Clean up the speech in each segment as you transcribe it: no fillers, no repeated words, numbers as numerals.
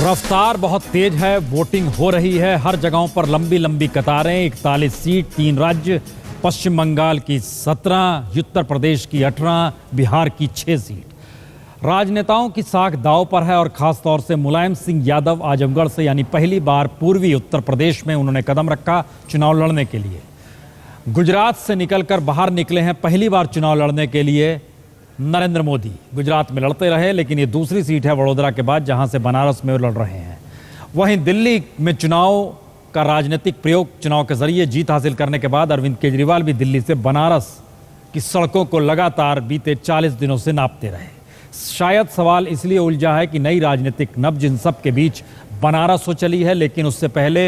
रफ्तार बहुत तेज है, वोटिंग हो रही है, हर जगहों पर लंबी लंबी कतारें। 41 सीट, 3 राज्य, पश्चिम बंगाल की 17, उत्तर प्रदेश की 18, बिहार की 6 सीट। राजनेताओं की साख दांव पर है और खास तौर से मुलायम सिंह यादव आजमगढ़ से यानी पहली बार पूर्वी उत्तर प्रदेश में उन्होंने कदम रखा चुनाव लड़ने के लिए। गुजरात से निकलकर बाहर निकले हैं पहली बार चुनाव लड़ने के लिए नरेंद्र मोदी। गुजरात में लड़ते रहे, लेकिन ये दूसरी सीट है वडोदरा के बाद, जहां से बनारस में वो लड़ रहे हैं। वहीं दिल्ली में चुनाव का राजनीतिक प्रयोग चुनाव के जरिए जीत हासिल करने के बाद अरविंद केजरीवाल भी दिल्ली से बनारस की सड़कों को लगातार बीते 40 दिनों से नापते रहे। शायद सवाल इसलिए उलझा है कि नई राजनीतिक नब्ज इन सब के बीच बनारस हो चली है, लेकिन उससे पहले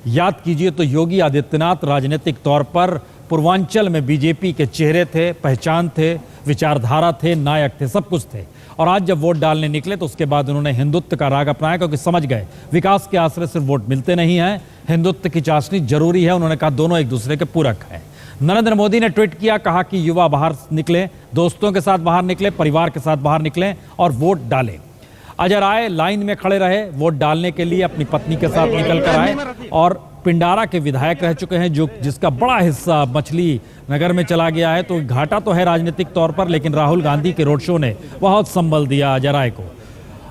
याद कीजिए तो योगी आदित्यनाथ राजनीतिक तौर पर पूर्वांचल में बीजेपी के चेहरे थे, पहचान थे, विचारधारा थे, नायक थे, सब कुछ थे। और आज जब वोट डालने निकले तो उसके बाद उन्होंने हिंदुत्व का राग अपनाया, क्योंकि समझ गए विकास के आश्रय सिर्फ वोट मिलते नहीं हैं, हिंदुत्व की चाशनी जरूरी है। उन्होंने कहा दोनों एक दूसरे के पूरक हैं। नरेंद्र मोदी ने ट्वीट किया, कहा कि युवा बाहर निकले, दोस्तों के साथ बाहर निकले, परिवार के साथ बाहर निकले और वोट डालें। अजय राय लाइन में खड़े रहे वोट डालने के लिए, अपनी पत्नी के साथ निकल कर आए और पिंडारा के विधायक रह चुके हैं, जिसका बड़ा हिस्सा मछली नगर में चला गया है। तो घाटा तो है राजनीतिक तौर पर, लेकिन राहुल गांधी के रोड शो ने बहुत संबल दिया अजय राय को।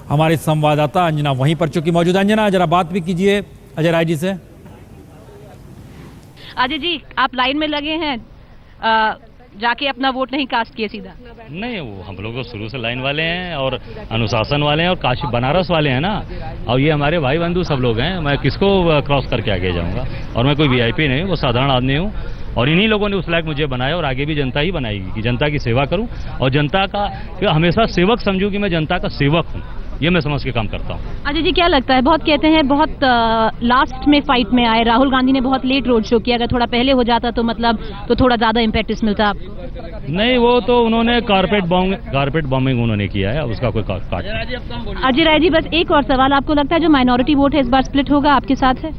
हमारी संवाददाता अंजना वहीं पर चुकी मौजूद। अंजना, जरा बात भी कीजिए अजय राय जी से। अजय जी, आप लाइन में लगे हैं, जाके अपना वोट नहीं कास्ट किए सीधा? नहीं, वो हम लोग तो शुरू से लाइन वाले हैं और अनुशासन वाले हैं और काशी बनारस वाले हैं ना। और ये हमारे भाई बंधु सब लोग हैं, मैं किसको क्रॉस करके आगे जाऊंगा। और मैं कोई वीआईपी नहीं हूँ, वो साधारण आदमी हूँ। और इन्हीं लोगों ने उस लायक मुझे बनाया और आगे भी जनता ही बनाएगी कि जनता की सेवा करूं और जनता का हमेशा सेवक समझूं कि मैं जनता का सेवक हूं। ये मैं समझ के काम करता हूँ। अजय जी, क्या लगता है, बहुत कहते हैं बहुत लास्ट में फाइट में आए, राहुल गांधी ने बहुत लेट रोड शो किया, अगर थोड़ा पहले हो जाता तो मतलब तो थोड़ा ज्यादा इम्पैक्ट मिलता आपको? नहीं, वो तो उन्होंने कारपेट बॉम्बिंग उन्होंने किया है, उसका कोई काट नहीं। अजय राय जी, बस एक और सवाल, आपको लगता है जो माइनॉरिटी वोट है इस बार स्प्लिट होगा आपके साथ है?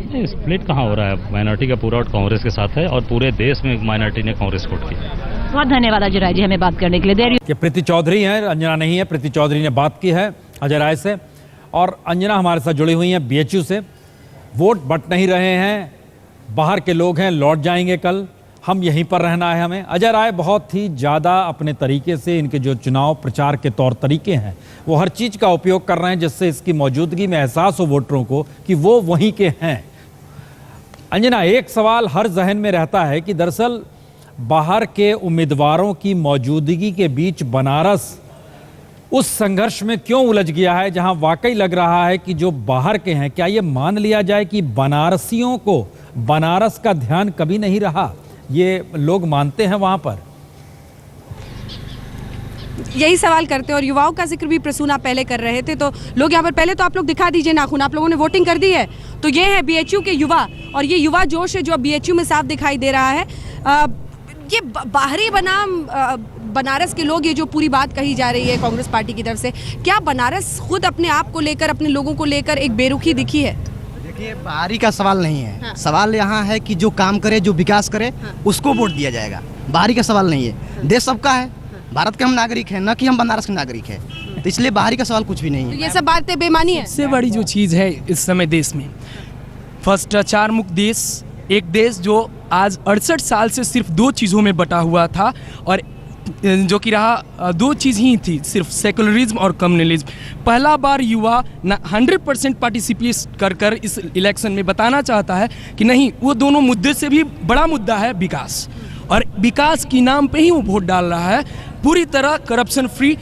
नहीं, स्प्लिट कहाँ हो रहा है, माइनॉरिटी का पूरा वोट कांग्रेस के साथ है और पूरे देश में माइनॉरिटी ने कांग्रेस वोट किया। बहुत धन्यवाद अजय राय जी हमें बात करने के लिए। कि प्रीति चौधरी हैं, अंजना नहीं है, प्रीति चौधरी ने बात की है अजय राय से। और अंजना हमारे साथ जुड़ी हुई हैं बीएचयू से। वोट बट नहीं रहे हैं, बाहर के लोग हैं, लौट जाएंगे कल, हम यहीं पर रहना है हमें। अजय राय बहुत ही ज़्यादा अपने तरीके से, इनके जो चुनाव प्रचार के तौर तरीके हैं वो हर चीज़ का उपयोग कर रहे हैं जिससे इसकी मौजूदगी में एहसास हो वोटरों को कि वो वहीं के हैं। अंजना, एक सवाल हर जहन में रहता है कि दरअसल बाहर के उम्मीदवारों की मौजूदगी के बीच बनारस उस संघर्ष में क्यों उलझ गया है जहां वाकई लग रहा है कि जो बाहर के हैं, क्या ये मान लिया जाए कि बनारसियों को बनारस का ध्यान कभी नहीं रहा? ये लोग मानते हैं वहां पर, यही सवाल करते हैं। और युवाओं का जिक्र भी प्रसूना पहले कर रहे थे, तो लोग यहाँ पर, पहले तो आप लोग दिखा दीजिए नाखून, आप लोगों ने वोटिंग कर दी है। तो ये है बीएचयू के युवा, और ये युवा जोश है जो बीएचयू में साफ दिखाई दे रहा है। ये बाहरी बनाम बनारस के लोग, ये जो पूरी बात कही जा रही है कांग्रेस पार्टी की तरफ से, क्या बनारस खुद अपने आप को लेकर, अपने लोगों को लेकर एक बेरुखी दिखी है? देखिए, बाहरी का सवाल नहीं है। हाँ। सवाल यहाँ है कि जो काम करे, जो विकास करे, हाँ, उसको वोट दिया जाएगा। बाहरी का सवाल नहीं है। हाँ। देश सबका है, भारत के हम नागरिक हैं, न कि हम बनारस के नागरिक हैं। तो इसलिए बाहरी का सवाल कुछ भी नहीं है। तो ये सब बातें बेमानी है। सबसे बड़ी जो चीज़ है इस समय देश में, भ्रष्टाचार मुक्त देश, एक देश जो आज 68 साल से सिर्फ 2 चीज़ों में बटा हुआ था, और जो कि रहा 2 चीज़ ही थी, सिर्फ सेकुलरिज्म और कम्युनलिज्म। पहला बार युवा 100% पार्टिसिपेट कर इस इलेक्शन में बताना चाहता है कि नहीं, वो दोनों मुद्दे से भी बड़ा मुद्दा है विकास, और विकास की नाम पे ही वो वोट डाल रहा है। पूरी तरह करप्शन फ्री,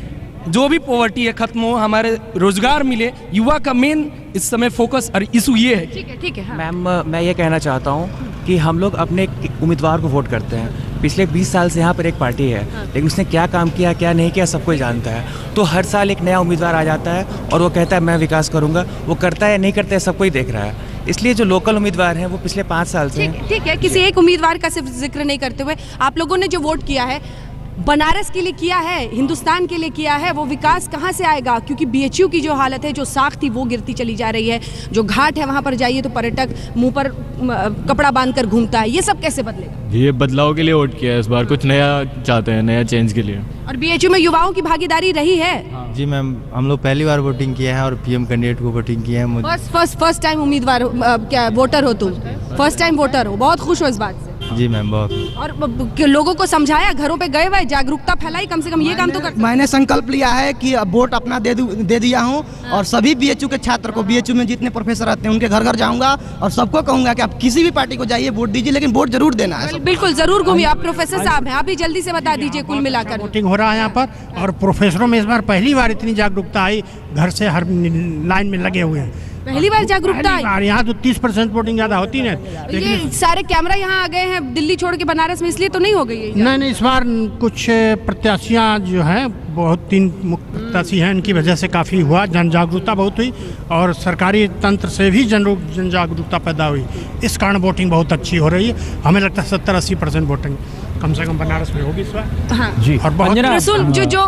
जो भी पॉवर्टी है खत्म हो, हमारे रोजगार मिले, युवा का मेन इस समय फोकस और इशू ये है। ठीक है। हाँ। मैम, मैं ये कहना चाहता हूँ कि हम लोग अपने उम्मीदवार को वोट करते हैं। पिछले 20 साल से यहाँ पर एक पार्टी है, लेकिन उसने क्या काम किया, क्या नहीं किया, सब कोई जानता है। तो हर साल एक नया उम्मीदवार आ जाता है और वो कहता है मैं विकास करूँगा, वो करता है या नहीं करता है सब कोई देख रहा है। इसलिए जो लोकल उम्मीदवार हैं वो पिछले 5 साल से ठीक है, किसी एक उम्मीदवार का सिर्फ जिक्र नहीं करते हुए, आप लोगों ने जो वोट किया है बनारस के लिए किया है, हिंदुस्तान के लिए किया है, वो विकास कहाँ से आएगा? क्योंकि बीएचयू की जो हालत है, जो साख थी, वो गिरती चली जा रही है। जो घाट है वहाँ पर जाइए तो पर्यटक मुंह पर कपड़ा बांधकर घूमता है। ये सब कैसे बदलेगा? ये बदलाव के लिए वोट किया है इस बार, कुछ नया चाहते हैं, नया चेंज के लिए। और बीएचयू में युवाओं की भागीदारी रही है? जी मैम, हम लोग पहली बार वोटिंग किए हैं और पीएम कैंडिडेट को वोटिंग किए हैं। फर्स्ट टाइम उम्मीदवार क्या वोटर हो तुम? फर्स्ट टाइम वोटर हो, बहुत खुश हो इस बात से? जी मैम, बहुत। और लोगों को समझाया, घरों पे गए हुए, जागरूकता फैलाई, कम से कम ये काम तो कर। मैंने संकल्प लिया है कि अब वोट अपना दे दिया हूँ और सभी बीएचयू के छात्र को, बीएचयू में जितने प्रोफेसर आते हैं उनके घर घर जाऊंगा और सबको कहूंगा कि आप किसी भी पार्टी को जाइए, वोट दीजिए, लेकिन वोट जरूर देना है। बिल्कुल, जरूर घूमिए। आप प्रोफेसर साहब हैं, आप भी जल्दी से बता दीजिए कुल मिलाकर। वोटिंग हो रहा है यहाँ पर और प्रोफेसरों में इस बार पहली बार इतनी जागरूकता आई, घर से हर लाइन में लगे हुए हैं। पहली बार जागरूकता आई। यहाँ तो 30% वोटिंग ज्यादा होती है। ये सारे कैमरा यहाँ आ गए हैं दिल्ली छोड़ के बनारस में, इसलिए तो नहीं हो गई है? नहीं, इस बार कुछ प्रत्याशियाँ जो हैं, बहुत 3 मुख्य प्रत्याशी हैं, इनकी वजह से काफ़ी हुआ, जन जागरूकता बहुत हुई और सरकारी तंत्र से भी जन जागरूकता पैदा हुई। इस कारण वोटिंग बहुत अच्छी हो रही है। हमें लगता है 70-80% वोटिंग कम से कम बनारस में होगी इस बार। हाँ। जी। और बहुत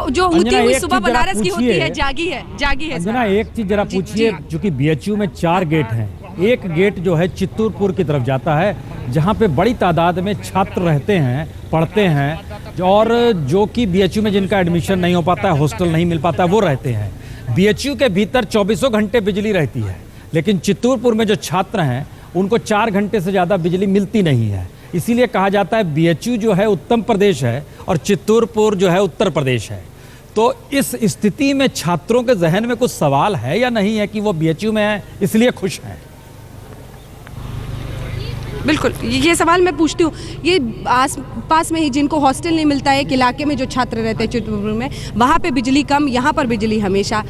जो उगती हुई सुबह बनारस की होती है, जागी है अंजना, एक चीज जरा पूछिए, चूंकि बीएचयू में 4 गेट हैं, एक गेट जो है चित्तूरपुर की तरफ जाता है, जहाँ पे बड़ी तादाद में छात्र रहते हैं, पढ़ते हैं, और जो कि बीएचयू में जिनका एडमिशन नहीं हो पाता है, हॉस्टल नहीं मिल पाता, वो रहते हैं। बीएचयू के भीतर 24 घंटे बिजली रहती है, लेकिन चित्तूरपुर में जो छात्र हैं उनको 4 घंटे से ज़्यादा बिजली मिलती नहीं है। इसीलिए कहा जाता है बीएचयू जो है उत्तर प्रदेश है और चित्तूरपुर जो है उत्तर प्रदेश है। तो इस स्थिति में छात्रों के जहन में कुछ सवाल है या नहीं है कि वो बीएचयू में है इसलिए खुश हैं? बिल्कुल, ये सवाल मैं पूछती हूँ। ये आस पास में ही जिनको हॉस्टल नहीं मिलता है, एक इलाके में जो छात्र रहते हैं चित्तूरपुर में, वहाँ पे बिजली कम, यहाँ पर बिजली हमेशा,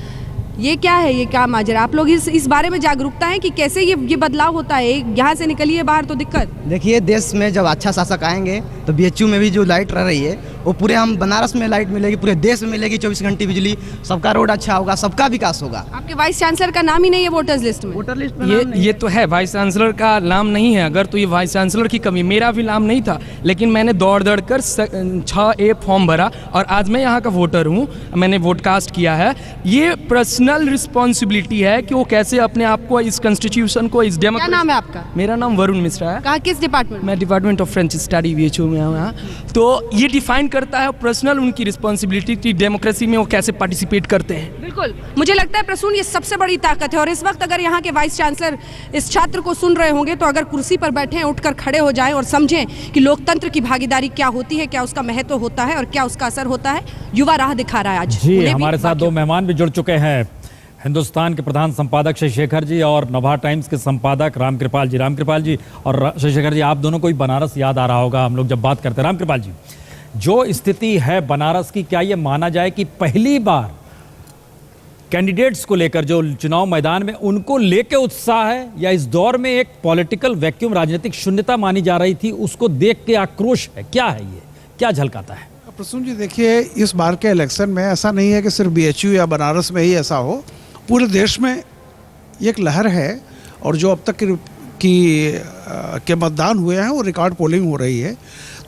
ये क्या है, ये क्या माजरा? आप लोग इस बारे में जागरूकता है कि कैसे ये बदलाव होता है? यहाँ से निकलिए बाहर तो दिक्कत। देखिए, देश में जब अच्छा शासक आएंगे तो बीएचयू में भी जो लाइट रह रही है वो पूरे हम बनारस में लाइट मिलेगी, पूरे देश में मिलेगी, 24 घंटे बिजली, सबका रोड अच्छा होगा, सबका विकास होगा। आपके वाइस चांसलर का नाम ही नहीं है वोटर्स लिस्ट में? वोटर लिस्ट में ये तो है, वाइस चांसलर का नाम नहीं है। अगर तो ये वाइस चांसलर की कमी, मेरा भी नाम नहीं था, लेकिन मैंने दौड़ कर 6A फॉर्म भरा और आज मैं यहाँ का वोटर हूँ, मैंने वोट कास्ट किया है। ये पर्सनल रिस्पॉन्सिबिलिटी है कि वो कैसे अपने आप को, इस कॉन्स्टिट्यूशन को, इस डेमोक्रेसी। क्या नाम है आपका? मेरा नाम वरुण मिश्रा है। कहाँ, किस डिपार्टमेंट? मैं department of French study BHU में हूँ यहाँ। तो ये डिफाइन करता है पर्सनल उनकी रिस्पॉन्सिबिलिटी कि डेमोक्रेसी में वो कैसे पार्टिसिपेट करते हैं। बिल्कुल, मुझे लगता है प्रसून ये सबसे बड़ी ताकत है। और इस वक्त अगर यहाँ के वाइस चांसलर इस छात्र को सुन रहे होंगे तो अगर कुर्सी पर बैठे हैं, उठकर खड़े हो जाएं और समझें कि लोकतंत्र की भागीदारी क्या होती है, क्या उसका महत्व होता है और क्या उसका असर होता है। युवा राह दिखा रहा है आज। जी, हमारे साथ 2 मेहमान भी जुड़ चुके हैं, हिंदुस्तान के प्रधान संपादक शशिशेखर जी और नभा टाइम्स के संपादक रामकृपाल जी। और शशिशेखर जी, आप दोनों को ही बनारस याद आ रहा होगा हम लोग जब बात करते हैं। रामकृपाल जी, जो स्थिति है बनारस की, क्या ये माना जाए कि पहली बार कैंडिडेट्स को लेकर जो चुनाव मैदान में उनको लेकर उत्साह है, या इस दौर में एक पॉलिटिकल वैक्यूम, राजनीतिक शून्यता मानी जा रही थी, उसको देख के आक्रोश है? क्या है ये, क्या झलकाता है? प्रसून जी, देखिए, इस बार के इलेक्शन में ऐसा नहीं है कि सिर्फ बीएचयू या बनारस में ही ऐसा हो, पूरे देश में एक लहर है। और जो अब तक के मतदान हुए हैं वो रिकॉर्ड पोलिंग हो रही है,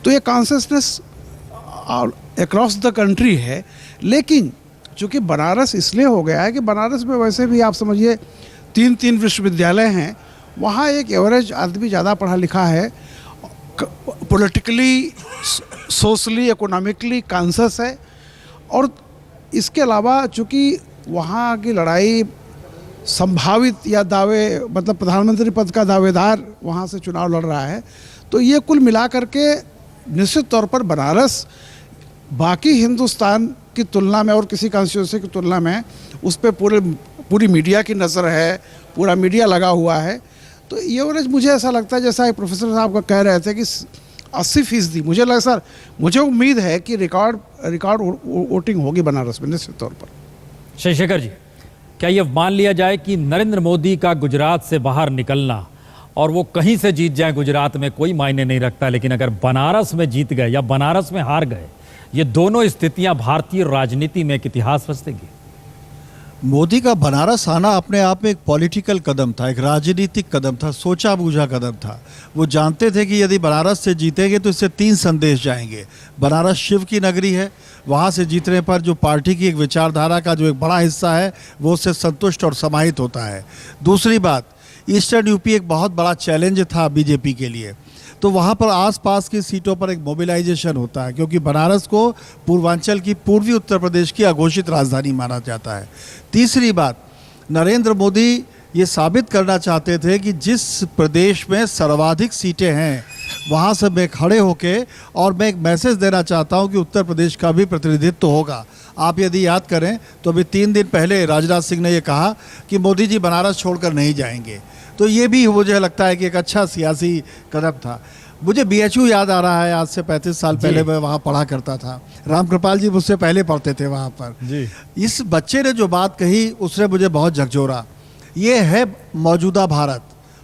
तो ये कॉन्सियसनेस अक्रॉस द कंट्री है। लेकिन चूँकि बनारस इसलिए हो गया है कि बनारस में वैसे भी आप समझिए 3 विश्वविद्यालय हैं, वहाँ एक एवरेज आदमी ज़्यादा पढ़ा लिखा है, पॉलिटिकली, सोशली, इकोनॉमिकली कॉन्शियस है। और इसके अलावा चूँकि वहाँ की लड़ाई संभावित या दावे, मतलब प्रधानमंत्री पद का दावेदार वहाँ से चुनाव लड़ रहा है, तो ये कुल मिला करके निश्चित तौर पर बनारस बाकी हिंदुस्तान की तुलना में और किसी कॉन्स्टिट्यूंसी की तुलना में उस पर पूरी मीडिया की नज़र है, पूरा मीडिया लगा हुआ है। तो ये एवरेज मुझे ऐसा लगता है, जैसा प्रोफेसर साहब का कह रहे थे कि 80%, मुझे लगा सर, मुझे उम्मीद है कि रिकॉर्ड वोटिंग होगी बनारस में निश्चित तौर पर। शशिशेखर जी, क्या ये मान लिया जाए कि नरेंद्र मोदी का गुजरात से बाहर निकलना, और वो कहीं से जीत जाए गुजरात में कोई मायने नहीं रखता, लेकिन अगर बनारस में जीत गए या बनारस में हार गए, ये दोनों स्थितियां भारतीय राजनीति में एक इतिहास रच देंगी? मोदी का बनारस आना अपने आप में एक पॉलिटिकल कदम था, एक राजनीतिक कदम था, सोचा बूझा कदम था। वो जानते थे कि यदि बनारस से जीतेंगे तो इससे 3 संदेश जाएंगे। बनारस शिव की नगरी है, वहाँ से जीतने पर जो पार्टी की एक विचारधारा का जो एक बड़ा हिस्सा है वो उससे संतुष्ट और समाहित होता है। दूसरी बात, ईस्टर्न यूपी एक बहुत बड़ा चैलेंज था बीजेपी के लिए, तो वहाँ पर आसपास की सीटों पर एक मोबिलाइजेशन होता है, क्योंकि बनारस को पूर्वांचल की पूर्वी उत्तर प्रदेश की अघोषित राजधानी माना जाता है। तीसरी बात, नरेंद्र मोदी ये साबित करना चाहते थे कि जिस प्रदेश में सर्वाधिक सीटें हैं वहाँ से मैं खड़े होके और मैं एक मैसेज देना चाहता हूँ कि उत्तर प्रदेश का भी प्रतिनिधित्व होगा। आप यदि याद करें तो अभी 3 दिन पहले राजनाथ सिंह ने ये कहा कि मोदी जी बनारस छोड़कर नहीं जाएंगे, तो ये भी मुझे लगता है कि एक अच्छा सियासी कदम था। मुझे BHU याद आ रहा है, आज से 35 साल पहले मैं वहाँ पढ़ा करता था। रामकृपाल जी मुझसे पहले पढ़ते थे वहाँ पर जी। इस बच्चे ने जो बात कही उसने मुझे बहुत झकझोरा। ये है मौजूदा भारत।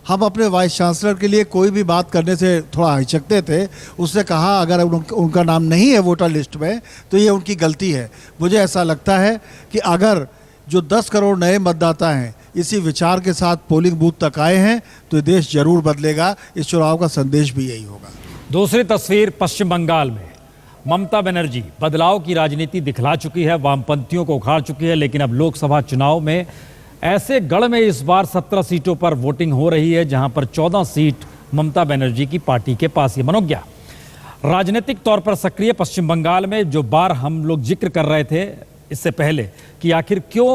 हम अपने वाइस चांसलर के लिए कोई भी बात करने से थोड़ा हिचकते थे। उसने कहा अगर उनका नाम नहीं है वोटर लिस्ट में तो ये उनकी गलती है। मुझे ऐसा लगता है कि अगर जो 10 करोड़ नए मतदाता हैं इसी विचार के साथ पोलिंग बूथ तक आए हैं तो देश जरूर बदलेगा। इस चुनाव का संदेश भी यही होगा। दूसरी तस्वीर पश्चिम बंगाल में ममता बनर्जी बदलाव की राजनीति दिखला चुकी है, वामपंथियों को उखाड़ चुकी है, लेकिन अब लोकसभा चुनाव में ऐसे गढ़ में इस बार 17 सीटों पर वोटिंग हो रही है जहां पर 14 सीट ममता बनर्जी की पार्टी के पास ही मनोज्ञा। राजनीतिक तौर पर सक्रिय पश्चिम बंगाल में जो बार हम लोग जिक्र कर रहे थे इससे पहले कि आखिर क्यों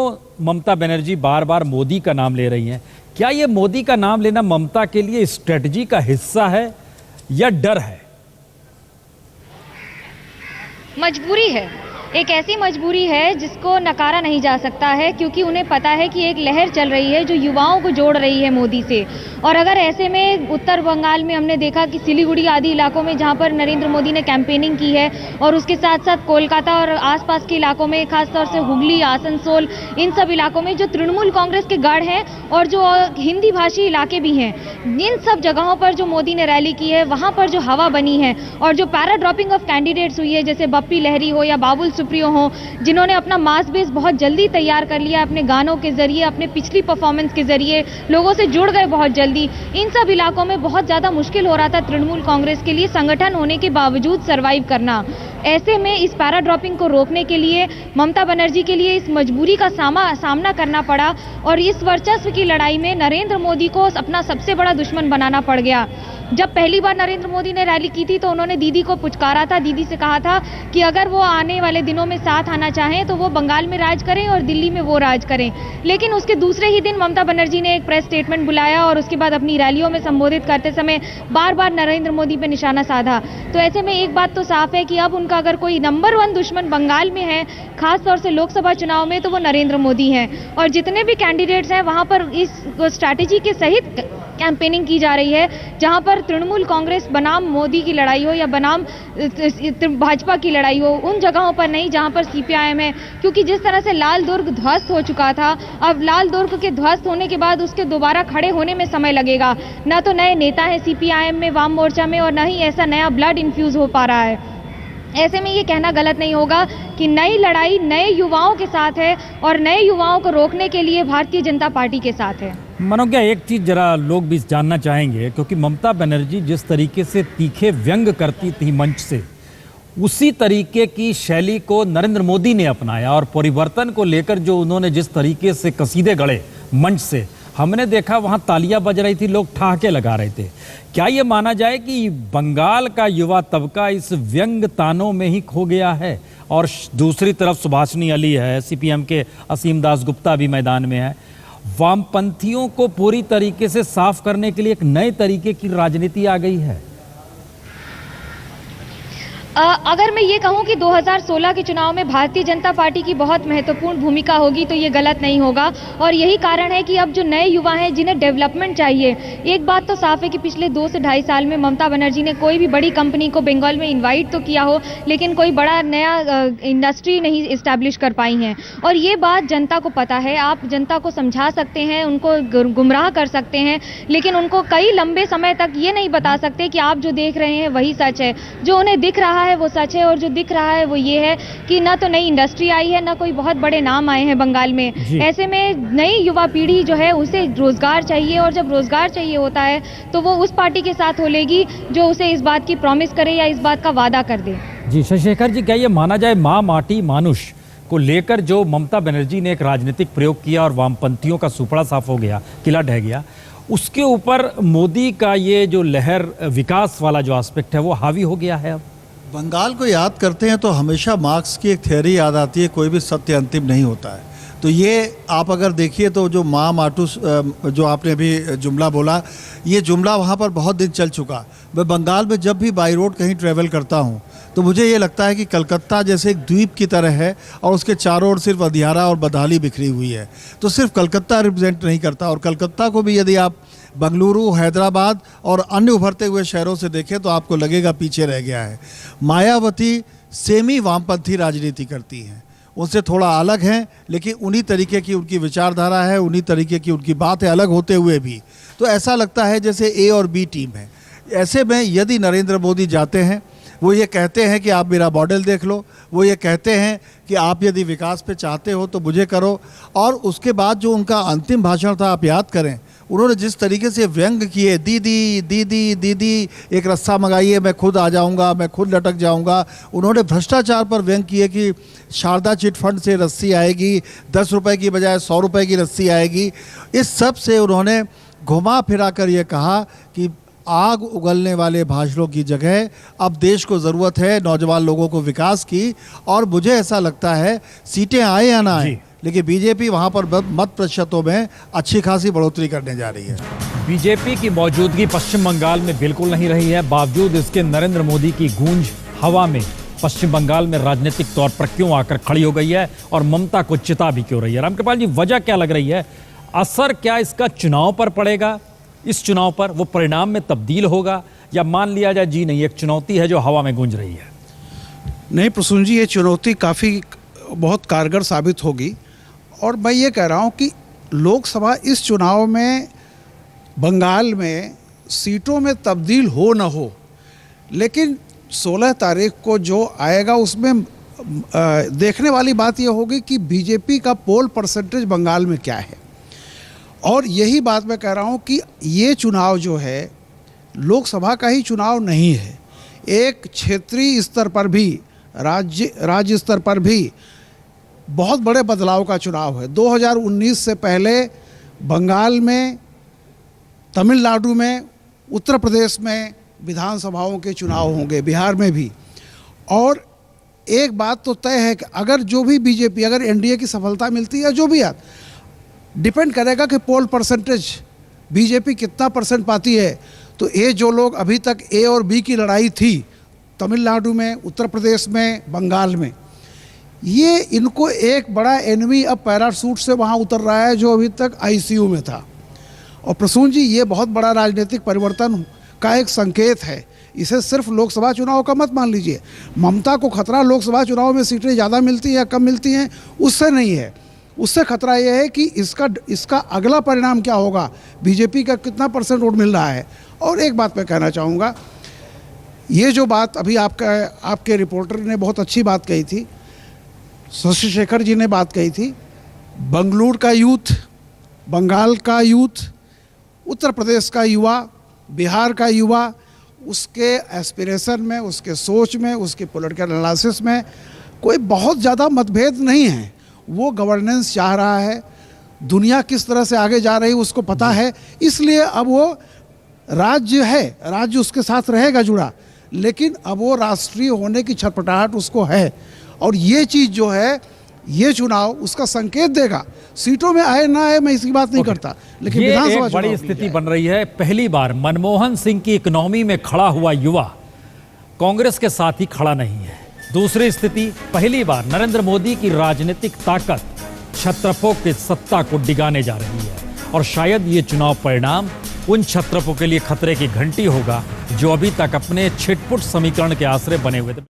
ममता बनर्जी बार बार मोदी का नाम ले रही हैं, क्या ये मोदी का नाम लेना ममता के लिए स्ट्रेटजी का हिस्सा है या डर है? मजबूरी है, एक ऐसी मजबूरी है जिसको नकारा नहीं जा सकता है, क्योंकि उन्हें पता है कि एक लहर चल रही है जो युवाओं को जोड़ रही है मोदी से। और अगर ऐसे में उत्तर बंगाल में हमने देखा कि सिलीगुड़ी आदि इलाकों में जहां पर नरेंद्र मोदी ने कैंपेनिंग की है और उसके साथ साथ कोलकाता और आसपास के इलाकों में खासतौर से हुगली, आसनसोल, इन सब इलाकों में जो तृणमूल कांग्रेस के गढ़ हैं और जो हिंदी भाषी इलाके भी हैं, इन सब जगहों पर जो मोदी ने रैली की है वहाँ पर जो हवा बनी है और जो पैरा ड्रॉपिंग ऑफ कैंडिडेट्स हुई है, जैसे बप्पी लहरी हो या बाबुल सुप्रियो हो, जिन्होंने अपना मास बेस बहुत जल्दी तैयार कर लिया अपने गानों के जरिए, अपने पिछली परफॉर्मेंस के जरिए लोगों से जुड़ गए बहुत जल्दी। इन सब इलाकों में बहुत ज़्यादा मुश्किल हो रहा था तृणमूल कांग्रेस के लिए संगठन होने के बावजूद सरवाइव करना। ऐसे में इस पैरा ड्रॉपिंग को रोकने के लिए ममता बनर्जी के लिए इस मजबूरी का सामना करना पड़ा और इस वर्चस्व की लड़ाई में नरेंद्र मोदी को अपना सबसे बड़ा दुश्मन बनाना पड़ गया। जब पहली बार नरेंद्र मोदी ने रैली की थी तो उन्होंने दीदी को पुचकारा था, दीदी से कहा था कि अगर वो आने वाले दिनों में साथ आना चाहें तो वो बंगाल में राज करें और दिल्ली में वो राज करें। लेकिन उसके दूसरे ही दिन ममता बनर्जी ने एक प्रेस स्टेटमेंट बुलाया और उसके बाद अपनी रैलियों में संबोधित करते समय बार बार नरेंद्र मोदी पर निशाना साधा। तो ऐसे में एक बात तो साफ है कि अब उनका अगर कोई नंबर 1 दुश्मन बंगाल में है, खासतौर से लोकसभा चुनाव में, तो वो नरेंद्र मोदी हैं। और जितने भी कैंडिडेट्स हैं वहाँ पर इस स्ट्रैटेजी के सहित कैंपेनिंग की जा रही है, जहां पर तृणमूल कांग्रेस बनाम मोदी की लड़ाई हो या बनाम भाजपा की लड़ाई हो, उन जगहों पर नहीं जहां पर CPIM है। क्योंकि जिस तरह से लाल दुर्ग ध्वस्त हो चुका था, अब लाल दुर्ग के ध्वस्त होने के बाद उसके दोबारा खड़े होने में समय लगेगा। न तो नए नेता है CPIM में, वाम मोर्चा में, और न ही ऐसा नया ब्लड इन्फ्यूज हो पा रहा है। ऐसे में ये कहना गलत नहीं होगा कि नई लड़ाई नए युवाओं के साथ है और नए युवाओं को रोकने के लिए भारतीय जनता पार्टी के साथ है। मनोज्ञा, एक चीज़ जरा लोग भी जानना चाहेंगे, क्योंकि ममता बनर्जी जिस तरीके से तीखे व्यंग करती थी मंच से, उसी तरीके की शैली को नरेंद्र मोदी ने अपनाया और परिवर्तन को लेकर जो उन्होंने जिस तरीके से कसीदे गढ़े मंच से, हमने देखा वहाँ तालियां बज रही थी, लोग ठहाके लगा रहे थे। क्या ये माना जाए कि बंगाल का युवा तबका इस व्यंग तानों में ही खो गया है? और दूसरी तरफ सुभाषिनी अली है, CPM के असीम दास गुप्ता भी मैदान में है। वामपंथियों को पूरी तरीके से साफ करने के लिए एक नए तरीके की राजनीति आ गई है। अगर मैं ये कहूं कि 2016 के चुनाव में भारतीय जनता पार्टी की बहुत महत्वपूर्ण भूमिका होगी तो ये गलत नहीं होगा। और यही कारण है कि अब जो नए युवा हैं जिन्हें डेवलपमेंट चाहिए, एक बात तो साफ है कि पिछले 2 से ढाई साल में ममता बनर्जी ने कोई भी बड़ी कंपनी को बंगाल में इन्वाइट तो किया हो, लेकिन कोई बड़ा नया इंडस्ट्री नहीं इस्टेब्लिश कर पाई हैं। और ये बात जनता को पता है। आप जनता को समझा सकते हैं, उनको गुमराह कर सकते हैं, लेकिन उनको कई लंबे समय तक ये नहीं बता सकते कि आप जो देख रहे हैं वही सच है। जो उन्हें दिख रहा है वो सच है, और जो दिख रहा है वो ये है कि ना तो नई इंडस्ट्री आई है, ना कोई बहुत बड़े नाम आए हैं बंगाल में। ऐसे में नई युवा पीढ़ी जो है उसे रोजगार चाहिए, और जब रोजगार चाहिए होता है तो वो उस पार्टी के साथ हो लेगी जो उसे इस बात की प्रॉमिस करे या इस बात का वादा कर दे। जी शशिशेखर जी, क्या ये माना जाए माँ माटी मानुष को लेकर जो ममता बनर्जी ने एक राजनीतिक प्रयोग किया और वामपंथियों का सुपड़ा साफ हो गया, किला ढह गया, उसके ऊपर मोदी का ये जो लहर विकास वाला जो एस्पेक्ट है वो हावी हो गया है अब। बंगाल को याद करते हैं तो हमेशा मार्क्स की एक थ्योरी याद आती है, कोई भी सत्य अंतिम नहीं होता है। तो ये आप अगर देखिए तो जो माँ माटू जो आपने अभी जुमला बोला, ये जुमला वहाँ पर बहुत दिन चल चुका। मैं बंगाल में जब भी बाई रोड कहीं ट्रैवल करता हूँ तो मुझे ये लगता है कि कलकत्ता जैसे एक द्वीप की तरह है और उसके चारों ओर सिर्फ अंधियारा और बदहाली बिखरी हुई है। तो सिर्फ कलकत्ता रिप्रेजेंट नहीं करता, और कलकत्ता को भी यदि आप बंगलुरु, हैदराबाद और अन्य उभरते हुए शहरों से देखें तो आपको लगेगा पीछे रह गया है। मायावती सेमी वामपंथी राजनीति करती हैं, उनसे थोड़ा अलग हैं, लेकिन उन्हीं तरीके की उनकी विचारधारा है, उन्हीं तरीके की उनकी बात है, अलग होते हुए भी। तो ऐसा लगता है जैसे ए और बी टीम है। ऐसे में यदि नरेंद्र मोदी जाते हैं, वो ये कहते हैं कि आप मेरा मॉडल देख लो, वो ये कहते हैं कि आप यदि विकास पे चाहते हो तो मुझे करो, और उसके बाद जो उनका अंतिम भाषण था आप याद करें, उन्होंने जिस तरीके से व्यंग किए, दीदी दीदी दीदी एक रस्सा मंगाइए, मैं खुद आ जाऊंगा, मैं खुद लटक जाऊंगा। उन्होंने भ्रष्टाचार पर व्यंग किए कि शारदा चिट फंड से रस्सी आएगी, 10 रुपये की बजाय 100 रुपये की रस्सी आएगी। इस सब से उन्होंने घुमा फिरा कर ये कहा कि आग उगलने वाले भाषणों की जगह अब देश को ज़रूरत है नौजवान लोगों को विकास की। और मुझे ऐसा लगता है सीटें आए या ना आए, लेकिन बीजेपी वहाँ पर मत प्रतिशतों में अच्छी खासी बढ़ोतरी करने जा रही है। बीजेपी की मौजूदगी पश्चिम बंगाल में बिल्कुल नहीं रही है, बावजूद इसके नरेंद्र मोदी की गूंज हवा में पश्चिम बंगाल में राजनीतिक तौर पर क्यों आकर खड़ी हो गई है और ममता को चिता भी क्यों रही है? रामकृपाल जी, वजह क्या लग रही है? असर क्या इसका चुनाव पर पड़ेगा? इस चुनाव पर वो परिणाम में तब्दील होगा, या मान लिया जाए जी नहीं, एक चुनौती है जो हवा में गूंज रही है? नहीं प्रसून जी, ये चुनौती काफ़ी बहुत कारगर साबित होगी। और मैं ये कह रहा हूँ कि लोकसभा इस चुनाव में बंगाल में सीटों में तब्दील हो न हो, लेकिन 16 तारीख को जो आएगा उसमें देखने वाली बात ये होगी कि बीजेपी का पोल परसेंटेज बंगाल में क्या है। और यही बात मैं कह रहा हूँ कि ये चुनाव जो है लोकसभा का ही चुनाव नहीं है, एक क्षेत्रीय स्तर पर भी, राज्य स्तर पर भी बहुत बड़े बदलाव का चुनाव है। 2019 से पहले बंगाल में, तमिलनाडु में, उत्तर प्रदेश में विधानसभाओं के चुनाव होंगे, बिहार में भी। और एक बात तो तय है कि अगर जो भी बीजेपी, अगर एनडीए की सफलता मिलती है, जो भी डिपेंड करेगा कि पोल परसेंटेज बीजेपी कितना परसेंट पाती है। तो ये जो लोग अभी तक ए और बी की लड़ाई थी तमिलनाडु में, उत्तर प्रदेश में, बंगाल में, ये इनको एक बड़ा एनिमी अब पैराशूट से वहाँ उतर रहा है जो अभी तक आईसीयू में था। और प्रसून जी, ये बहुत बड़ा राजनीतिक परिवर्तन का एक संकेत है। इसे सिर्फ लोकसभा चुनाव का मत मान लीजिए। ममता को खतरा लोकसभा चुनाव में सीटें ज़्यादा मिलती हैं या कम मिलती हैं उससे नहीं है, उससे खतरा ये है कि इसका अगला परिणाम क्या होगा, बीजेपी का कितना परसेंट वोट मिल रहा है। और एक बात मैं कहना चाहूँगा, ये जो बात अभी आपके रिपोर्टर ने बहुत अच्छी बात कही थी, शशि शेखर जी ने बात कही थी, बंगलुरु का यूथ, बंगाल का यूथ, उत्तर प्रदेश का युवा, बिहार का युवा, उसके एस्पिरेशन में, उसके सोच में, उसके पॉलिटिकल एनालिसिस में कोई बहुत ज़्यादा मतभेद नहीं है। वो गवर्नेंस चाह रहा है, दुनिया किस तरह से आगे जा रही है उसको पता है, इसलिए अब वो राज्य है, राज्य उसके साथ रहेगा जुड़ा, लेकिन अब वो राष्ट्रीय होने की छटपटाहट उसको है। और ये चीज़ जो है, ये चुनाव उसका संकेत देगा। सीटों में आए ना आए मैं इसकी बात नहीं करता, लेकिन ये विधानसभा एक बड़ी स्थिति बन रही है। पहली बार मनमोहन सिंह की इकोनॉमी में खड़ा हुआ युवा कांग्रेस के साथ ही खड़ा नहीं है। दूसरी स्थिति, पहली बार नरेंद्र मोदी की राजनीतिक ताकत छत्रपों की सत्ता को डिगाने जा रही है, और शायद ये चुनाव परिणाम उन छत्रपों के लिए खतरे की घंटी होगा जो अभी तक अपने छिटपुट समीकरण के आश्रय बने हुए थे।